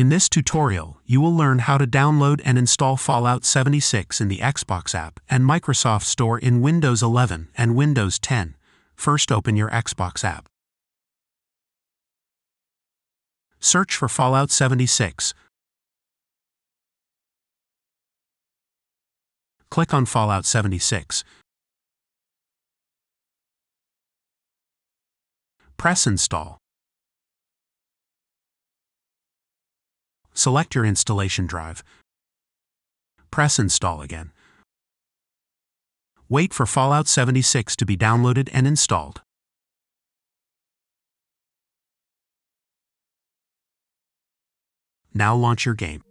In this tutorial, you will learn how to download and install Fallout 76 in the Xbox app and Microsoft Store in Windows 11 and Windows 10. First, open your Xbox app. Search for Fallout 76. Click on Fallout 76. Press Install. Select your installation drive. Press Install again. Wait for Fallout 76 to be downloaded and installed. Now launch your game.